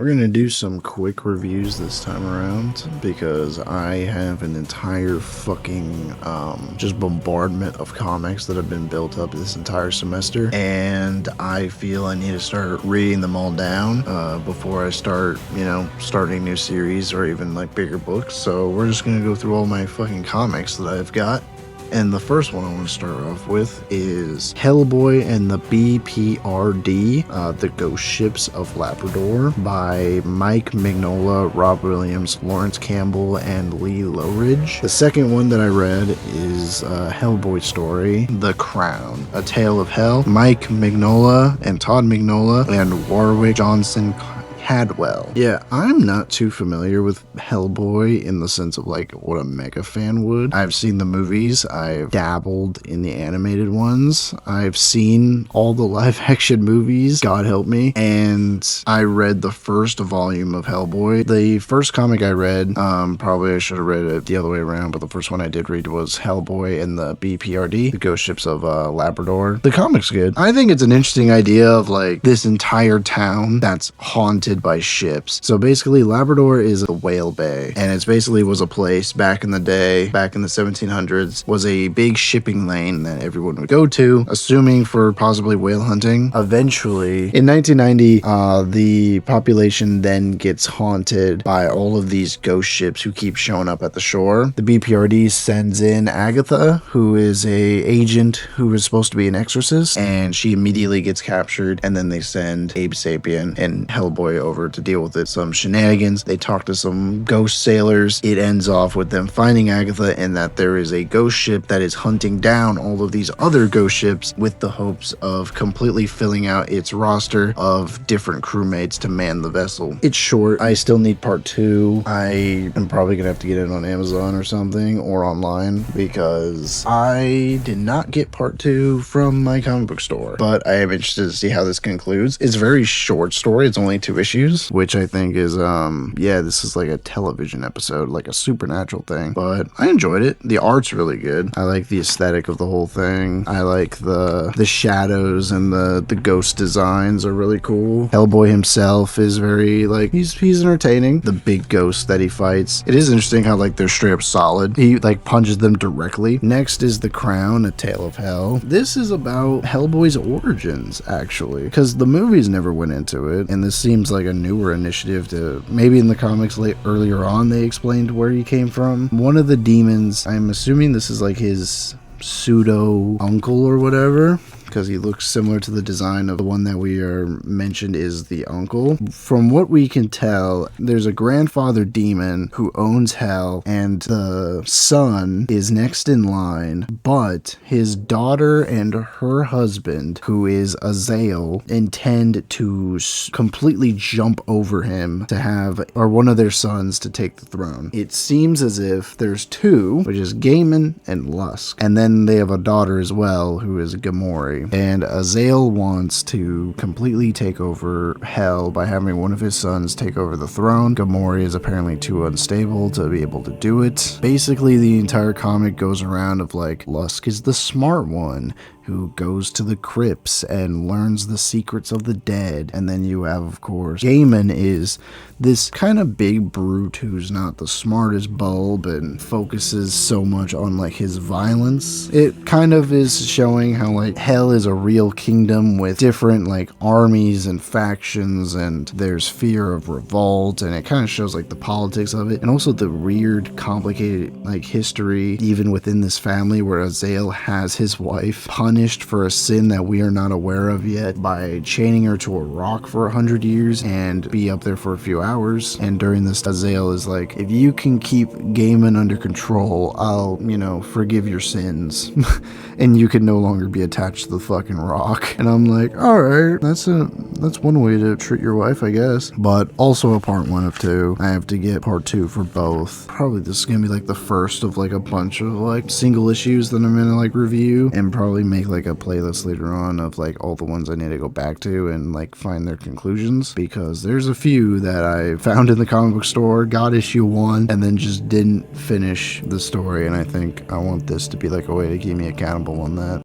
We're gonna do some quick reviews this time around because I have an entire fucking just bombardment of comics that have been built up this entire semester, and I feel I need to start reading them all down before I start, starting new series or even like bigger books. So we're just gonna go through all my fucking comics that I've got. And the first one I want to start off with is Hellboy and the B.P.R.D, The Ghost Ships of Labrador by Mike Mignola, Rob Williams, Lawrence Campbell, and Lee Lowridge. The second one that I read is Hellboy story, The Crown, A Tale of Hell, Mike Mignola and Todd Mignola and Warwick Johnson Hadwell. Yeah, I'm not too familiar with Hellboy in the sense of like what a mega fan would. I've seen the movies, I've dabbled in the animated ones, I've seen all the live action movies, God help me, and I read the first volume of Hellboy. The first comic I read, probably I should have read it the other way around, but the first one I did read was Hellboy and the B.P.R.D, The Ghost Ships of Labrador. The comic's good. I think it's an interesting idea of like this entire town that's haunted by ships. So basically Labrador is a whale bay, and it's basically was a place back in the day, back in the 1700s, was a big shipping lane that everyone would go to, assuming for possibly whale hunting. Eventually, in 1990, the population then gets haunted by all of these ghost ships who keep showing up at the shore. The BPRD sends in Agatha, who is a agent who is supposed to be an exorcist, and she immediately gets captured, and then they send Abe Sapien and Hellboy over to deal with it. Some shenanigans. They talk to some ghost sailors. It ends off with them finding Agatha and that there is a ghost ship that is hunting down all of these other ghost ships with the hopes of completely filling out its roster of different crewmates to man the vessel. It's short. I still need part 2. I am probably gonna have to get it on Amazon or something or online because I did not get part 2 from my comic book store, but I am interested to see how this concludes. It's a very short story. It's only 2 issues, which I think is this is like a television episode, like a supernatural thing, but I enjoyed it. The art's really good. I like the aesthetic of the whole thing. I like the shadows, and the ghost designs are really cool. Hellboy himself is very like he's entertaining. The big ghost that he fights, it is interesting how like they're straight up solid. He like punches them directly. Next is The Crown, A Tale of Hell. This is about Hellboy's origins, actually, because the movies never went into it, and this seems like a newer initiative to maybe in the comics earlier on they explained where he came from. One of the demons, I'm assuming this is like his pseudo uncle or whatever, because he looks similar to the design of the one that we are mentioned is the uncle. From what we can tell, there's a grandfather demon who owns hell, and the son is next in line, but his daughter and her husband, who is Azael, intend to completely jump over him to have, or one of their sons to take the throne. It seems as if there's 2, which is Gaiman and Lusk, and then they have a daughter as well, who is Gamora. And Azael wants to completely take over hell by having one of his sons take over the throne. Gamora is apparently too unstable to be able to do it. Basically, the entire comic goes around of like, Lusk is the smart one who goes to the crypts and learns the secrets of the dead. And then you have, of course, Gaiman is this kind of big brute who's not the smartest bulb and focuses so much on like his violence. It kind of is showing how like hell is a real kingdom with different like armies and factions, and there's fear of revolt, and it kind of shows like the politics of it, and also the weird complicated like history even within this family where Azael has his wife punished for a sin that we are not aware of yet by chaining her to a rock for 100 years and be up there for a few hours. And during this, Azael is like, if you can keep Gaiman under control, I'll, forgive your sins. And you can no longer be attached to the fucking rock. And I'm like, alright, that's one way to treat your wife, I guess. But also a part 1 of 2. I have to get part 2 for both. Probably this is gonna be like the first of like a bunch of like single issues that I'm gonna like review, and probably make like a playlist later on of like all the ones I need to go back to and like find their conclusions, because there's a few that I found in the comic book store, got issue 1, and then just didn't finish the story, and I think I want this to be like a way to keep me accountable on that.